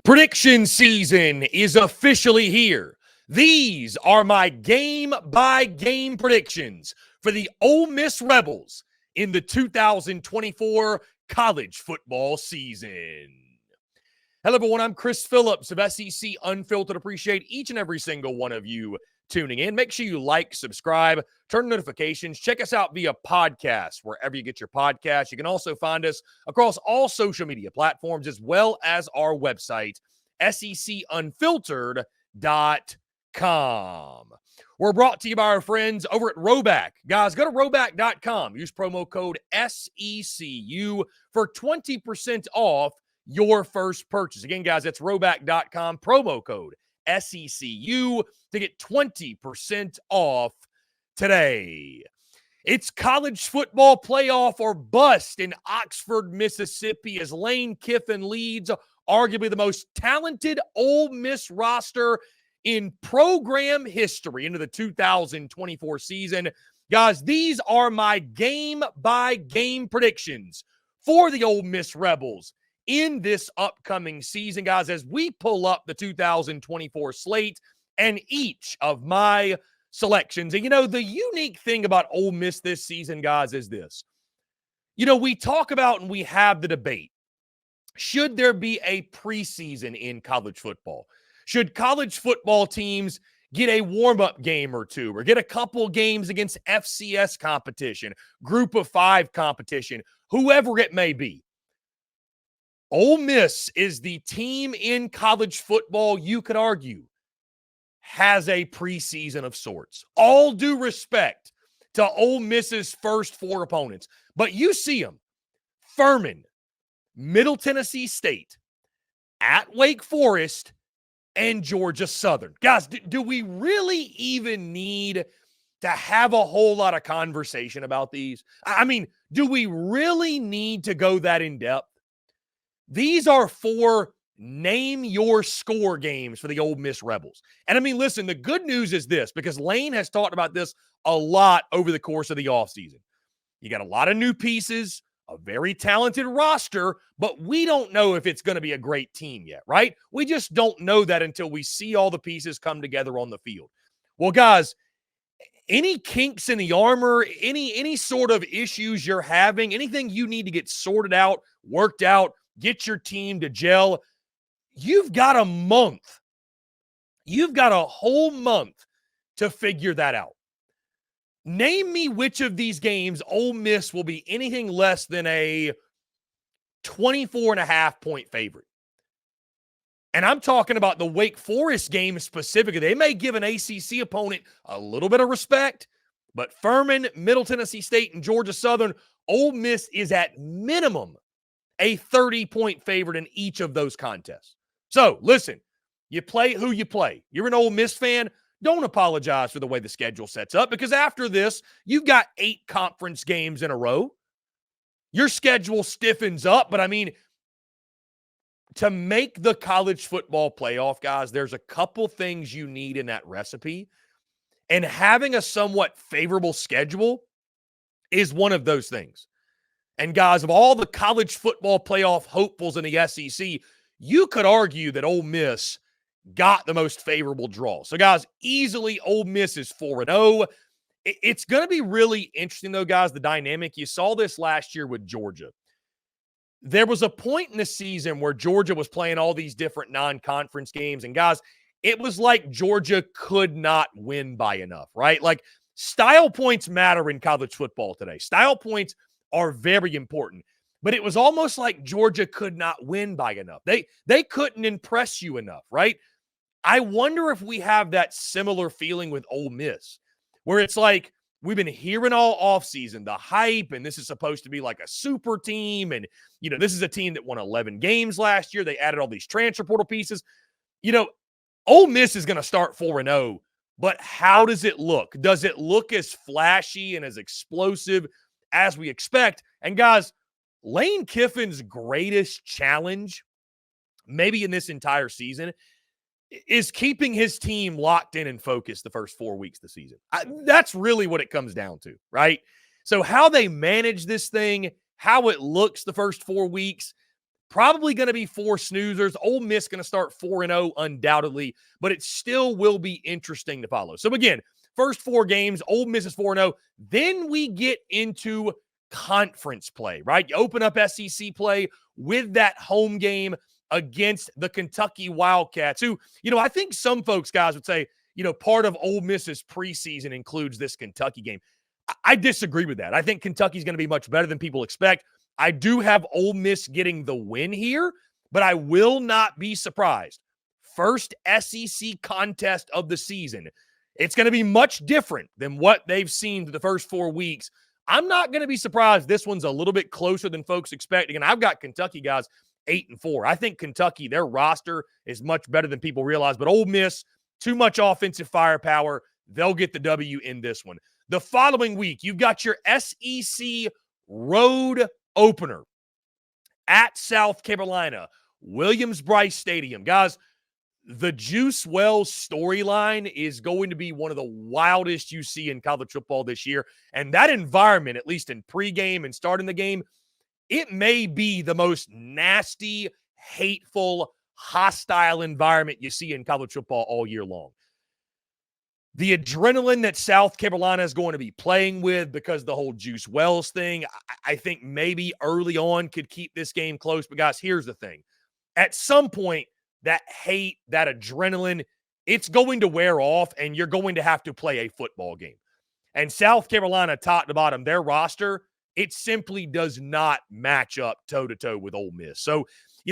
Prediction season is officially here. These are my game-by-game predictions for the Ole Miss Rebels in the 2024 college football season. Hello, everyone. I'm Chris Phillips of SEC Unfiltered. Appreciate each and every single one of you tuning in. Make sure you like, subscribe, turn notifications. Check us out via podcast, wherever you get your podcasts. You can also find us across all social media platforms, as well as our website, secunfiltered.com. We're brought to you by our friends over at RHOBACK. Guys, go to RHOBACK.com. Use promo code SECU for 20% off your first purchase. Again, guys, that's RHOBACK.com, promo code SECU to get 20% off today. It's college football playoff or bust in Oxford, Mississippi, as Lane Kiffin leads arguably the most talented Ole Miss roster in program history into the 2024 season. Guys, these are my game-by-game predictions for the Ole Miss Rebels in this upcoming season, guys, as we pull up the 2024 slate and each of my selections. And, the unique thing about Ole Miss this season, guys, is this. We talk about and we have the debate. Should there be a preseason in college football? Should college football teams get a warm-up game or two or get a couple games against FCS competition, group of five competition, whoever it may be? Ole Miss is the team in college football, you could argue, has a preseason of sorts. All due respect to Ole Miss's first four opponents. But you see them. Furman, Middle Tennessee State, at Wake Forest, and Georgia Southern. Guys, do we really even need to have a whole lot of conversation about these? I mean, do we really need to go that in depth? These are four name-your-score games for the Ole Miss Rebels. And I mean, listen, the good news is this, because Lane has talked about this a lot over the course of the offseason. You got a lot of new pieces, a very talented roster, but we don't know if it's going to be a great team yet, right? We just don't know that until we see all the pieces come together on the field. Well, guys, any kinks in the armor, any sort of issues you're having, anything you need to get sorted out, worked out, get your team to gel, you've got a month. You've got a whole month to figure that out. Name me which of these games Ole Miss will be anything less than a 24.5-point favorite. And I'm talking about the Wake Forest game specifically. They may give an ACC opponent a little bit of respect, but Furman, Middle Tennessee State, and Georgia Southern, Ole Miss is at minimum a 30-point favorite in each of those contests. So, listen, you play who you play. You're an Ole Miss fan, don't apologize for the way the schedule sets up, because after this, you've got 8 conference games in a row. Your schedule stiffens up, but I mean, to make the college football playoff, guys, there's a couple things you need in that recipe, and having a somewhat favorable schedule is one of those things. And guys, of all the college football playoff hopefuls in the SEC, you could argue that Ole Miss got the most favorable draw. So, guys, easily Ole Miss is 4-0. It's going to be really interesting, though, guys, the dynamic. You saw this last year with Georgia. There was a point in the season where Georgia was playing all these different non-conference games. And, guys, it was like Georgia could not win by enough, right? Like, style points matter in college football today. Style points are very important. But it was almost like Georgia could not win by enough. They couldn't impress you enough, right? I wonder if we have that similar feeling with Ole Miss, where it's like we've been hearing all offseason the hype, and this is supposed to be like a super team, and, this is a team that won 11 games last year. They added all these transfer portal pieces. Ole Miss is going to start 4-0, but how does it look? Does it look as flashy and as explosive as we expect? And, guys, Lane Kiffin's greatest challenge, maybe in this entire season, is keeping his team locked in and focused the first 4 weeks of the season. That's really what it comes down to, right? So how they manage this thing, how it looks the first 4 weeks, Probably going to be 4 snoozers. Ole Miss going to start 4-0 undoubtedly, but it still will be interesting to follow. So again, first 4 games, Ole Miss is 4-0. Then we get into conference play, right? You open up SEC play with that home game against the Kentucky Wildcats, who, I think some folks, guys, would say, part of Ole Miss's preseason includes this Kentucky game. I disagree with that. I think Kentucky's going to be much better than people expect. I do have Ole Miss getting the win here, but I will not be surprised. First SEC contest of the season. It's going to be much different than what they've seen through the first 4 weeks. I'm not going to be surprised this one's a little bit closer than folks expect. And I've got Kentucky, guys, 8-4. I think Kentucky, their roster is much better than people realize. But Ole Miss, too much offensive firepower. They'll get the W in this one. The following week, you've got your SEC road opener at South Carolina, Williams-Brice Stadium. Guys, the Juice Wells storyline is going to be one of the wildest you see in college football this year. And that environment, at least in pregame and starting the game, it may be the most nasty, hateful, hostile environment you see in college football all year long. The adrenaline that South Carolina is going to be playing with because of the whole Juice Wells thing, I think maybe early on could keep this game close. But guys, here's the thing. At some point, that hate, that adrenaline, it's going to wear off and you're going to have to play a football game. And South Carolina, top to bottom, their roster, it simply does not match up toe-to-toe with Ole Miss. So,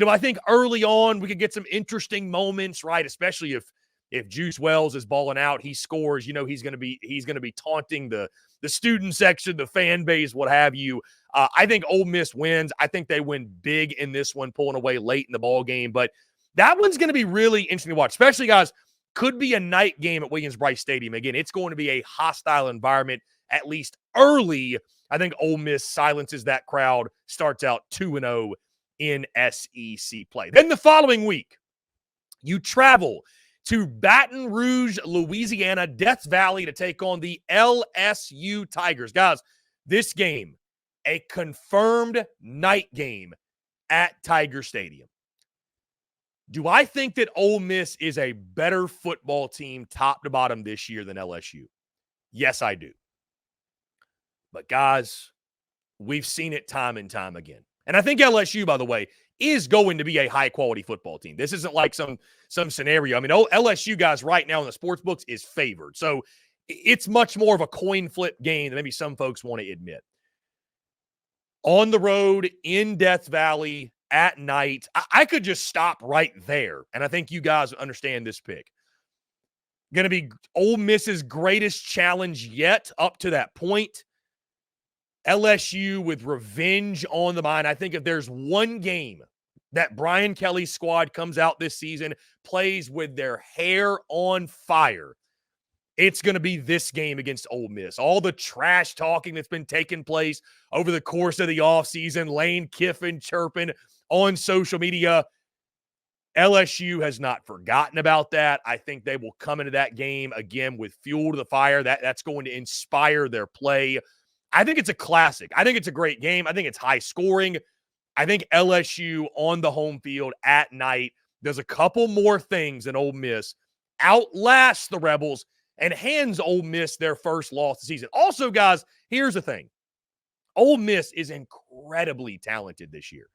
I think early on we could get some interesting moments, right? Especially if Juice Wells is balling out, he scores, he's going to be taunting the student section, the fan base, what have you. I think Ole Miss wins. I think they win big in this one, pulling away late in the ball game. But that one's going to be really interesting to watch, especially, guys, could be a night game at Williams-Brice Stadium. Again, it's going to be a hostile environment, at least early. I think Ole Miss silences that crowd, starts out 2-0 in SEC play. Then the following week, you travel to Baton Rouge, Louisiana, Death Valley to take on the LSU Tigers. Guys, this game, a confirmed night game at Tiger Stadium. Do I think that Ole Miss is a better football team top to bottom this year than LSU? Yes, I do. But guys, we've seen it time and time again. And I think LSU, by the way, is going to be a high-quality football team. This isn't like some scenario. I mean, LSU, guys, right now in the sports books is favored. So it's much more of a coin flip game than maybe some folks want to admit. On the road, in Death Valley, at night, I could just stop right there. And I think you guys understand this pick. Going to be Ole Miss's greatest challenge yet up to that point. LSU with revenge on the mind. I think if there's one game that Brian Kelly's squad comes out this season, plays with their hair on fire, it's going to be this game against Ole Miss. All the trash talking that's been taking place over the course of the offseason, Lane Kiffin chirping on social media, LSU has not forgotten about that. I think they will come into that game again with fuel to the fire. That's going to inspire their play. I think it's a classic. I think it's a great game. I think it's high scoring. I think LSU on the home field at night does a couple more things than Ole Miss, outlasts the Rebels, and hands Ole Miss their first loss of the season. Also, guys, here's the thing. Ole Miss is incredibly talented this year.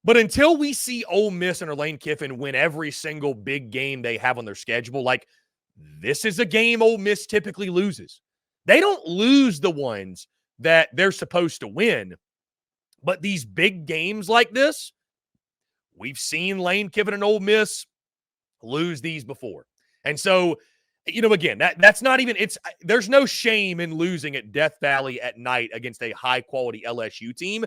But until we see Ole Miss under Lane Kiffin win every single big game they have on their schedule, like this is a game Ole Miss typically loses. They don't lose the ones that they're supposed to win. But these big games like this, we've seen Lane Kiffin and Ole Miss lose these before. And so, again, that's not even, there's no shame in losing at Death Valley at night against a high-quality LSU team.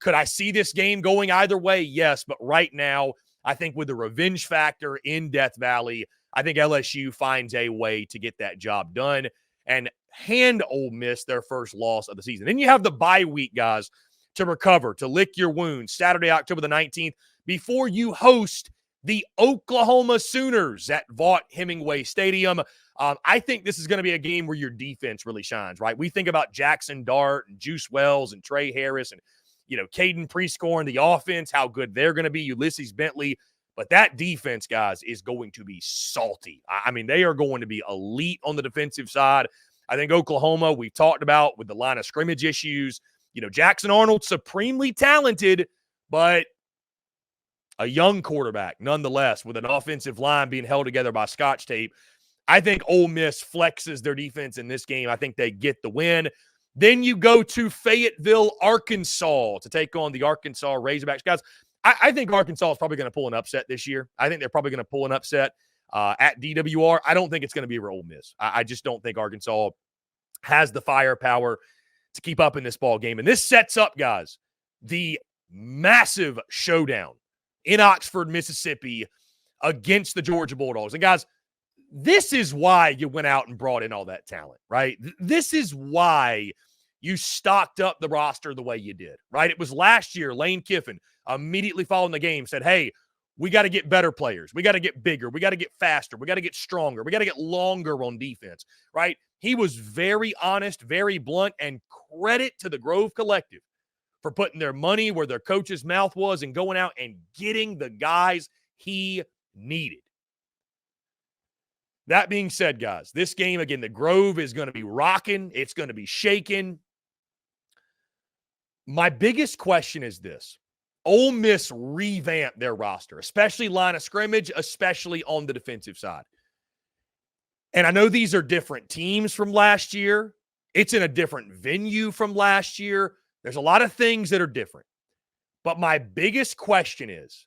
Could I see this game going either way? Yes, but right now, I think with the revenge factor in Death Valley, I think LSU finds a way to get that job done and hand Ole Miss their first loss of the season. Then you have the bye week, guys, to recover, to lick your wounds, Saturday, October the 19th, before you host the Oklahoma Sooners at Vaught Hemingway Stadium. I think this is going to be a game where your defense really shines, right? We think about Jackson Dart and Juice Wells and Trey Harris and, Caden Prescore and the offense, how good they're going to be, Ulysses Bentley. But that defense, guys, is going to be salty. I mean, they are going to be elite on the defensive side. I think Oklahoma, we've talked about with the line of scrimmage issues. Jackson Arnold, supremely talented, but a young quarterback nonetheless, with an offensive line being held together by Scotch tape. I think Ole Miss flexes their defense in this game. I think they get the win. Then you go to Fayetteville, Arkansas to take on the Arkansas Razorbacks. Guys, I think Arkansas is probably going to pull an upset this year. I think they're probably going to pull an upset at DWR. I don't think it's going to be over Ole Miss. I just don't think Arkansas has the firepower to keep up in this ball game. And this sets up, guys, the massive showdown in Oxford, Mississippi against the Georgia Bulldogs. And, guys, this is why you went out and brought in all that talent, right? This is why you stocked up the roster the way you did, right? It was last year, Lane Kiffin, immediately following the game, said, hey, we got to get better players. We got to get bigger. We got to get faster. We got to get stronger. We got to get longer on defense, right? He was very honest, very blunt, and credit to the Grove Collective for putting their money where their coach's mouth was and going out and getting the guys he needed. That being said, guys, this game, again, the Grove is going to be rocking. It's going to be shaking. My biggest question is this. Ole Miss revamped their roster, especially line of scrimmage, especially on the defensive side. And I know these are different teams from last year. It's in a different venue from last year. There's a lot of things that are different. But my biggest question is,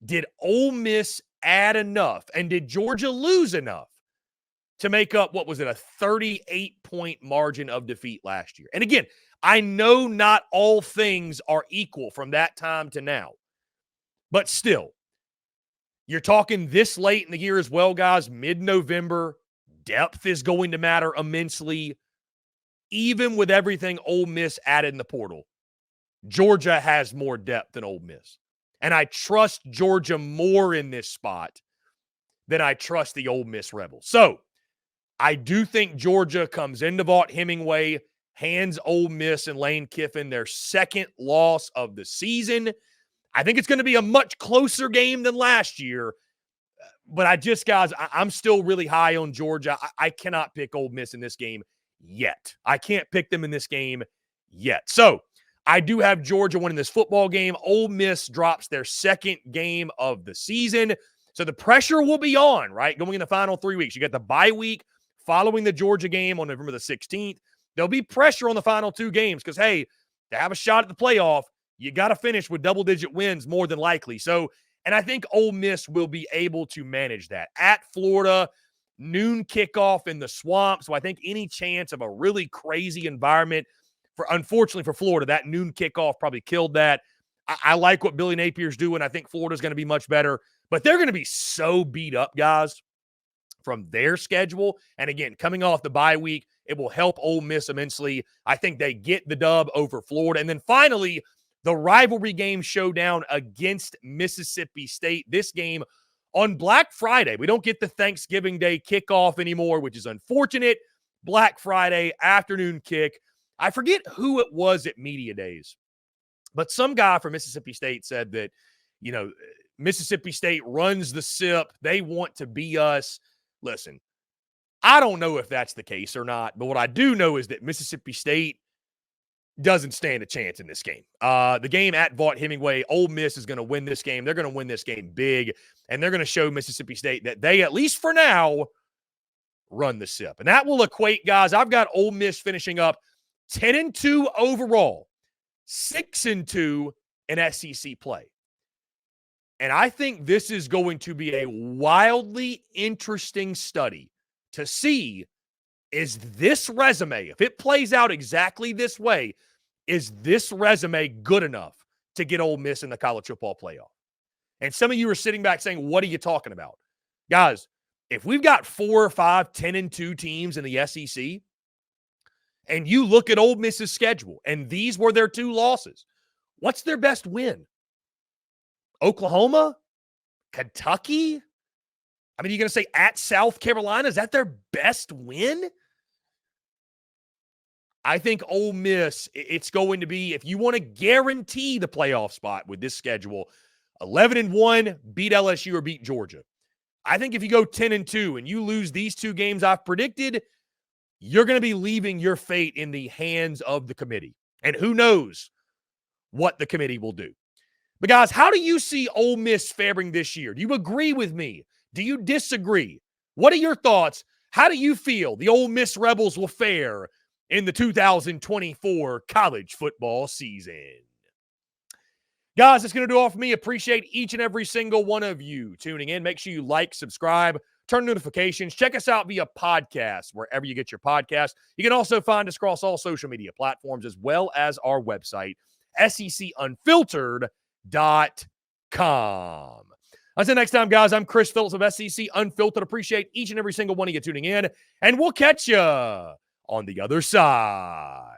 did Ole Miss add enough, and did Georgia lose enough to make up, what was it, a 38-point margin of defeat last year? And again, I know not all things are equal from that time to now. But still, you're talking this late in the year as well, guys, mid-November. Depth is going to matter immensely. Even with everything Ole Miss added in the portal, Georgia has more depth than Ole Miss. And I trust Georgia more in this spot than I trust the Ole Miss Rebels. So, I do think Georgia comes into Vaught-Hemingway, hands Ole Miss and Lane Kiffin their second loss of the season. I think it's going to be a much closer game than last year. But I'm still really high on Georgia. I cannot pick Ole Miss in this game yet. I can't pick them in this game yet. So, I do have Georgia winning this football game. Ole Miss drops their second game of the season. So the pressure will be on, right? Going in the final 3 weeks. You got the bye week following the Georgia game on November the 16th. There'll be pressure on the final two games because, hey, to have a shot at the playoff, you got to finish with double-digit wins more than likely. So, and I think Ole Miss will be able to manage that. At Florida, noon kickoff in the swamp. So I think any chance of a really crazy environment, unfortunately for Florida, that noon kickoff probably killed that. I like what Billy Napier's doing. I think Florida's going to be much better. But they're going to be so beat up, guys, from their schedule. And again, coming off the bye week, it will help Ole Miss immensely. I think they get the dub over Florida. And then finally, the rivalry game showdown against Mississippi State. This game on Black Friday. We don't get the Thanksgiving Day kickoff anymore, which is unfortunate. Black Friday afternoon kick. I forget who it was at Media Days, but some guy from Mississippi State said that, Mississippi State runs the SIP. They want to be us. Listen, I don't know if that's the case or not, but what I do know is that Mississippi State doesn't stand a chance in this game. The game at Vaught-Hemingway, Ole Miss is going to win this game. They're going to win this game big, and they're going to show Mississippi State that they, at least for now, run the SIP. And that will equate, guys, I've got Ole Miss finishing up 10-2 overall, 6-2 in SEC play. And I think this is going to be a wildly interesting study to see, is this resume, if it plays out exactly this way, is this resume good enough to get Ole Miss in the college football playoff? And some of you are sitting back saying, what are you talking about? Guys, if we've got 4 or 5 10-2 teams in the SEC, and you look at Ole Miss's schedule, and these were their 2 losses, what's their best win? Oklahoma? Kentucky? I mean, you're going to say at South Carolina? Is that their best win? I think Ole Miss, it's going to be, if you want to guarantee the playoff spot with this schedule, 11-1, beat LSU or beat Georgia. I think if you go 10-2 and you lose these two games I've predicted, you're going to be leaving your fate in the hands of the committee. And who knows what the committee will do. But guys, how do you see Ole Miss faring this year? Do you agree with me? Do you disagree? What are your thoughts? How do you feel the Ole Miss Rebels will fare in the 2024 college football season? Guys, that's going to do all for me. Appreciate each and every single one of you tuning in. Make sure you like, subscribe, turn notifications. Check us out via podcast, wherever you get your podcast. You can also find us across all social media platforms, as well as our website, SECUnfiltered.com. Until next time, guys, I'm Chris Phillips of SEC Unfiltered. Appreciate each and every single one of you tuning in, and we'll catch you on the other side.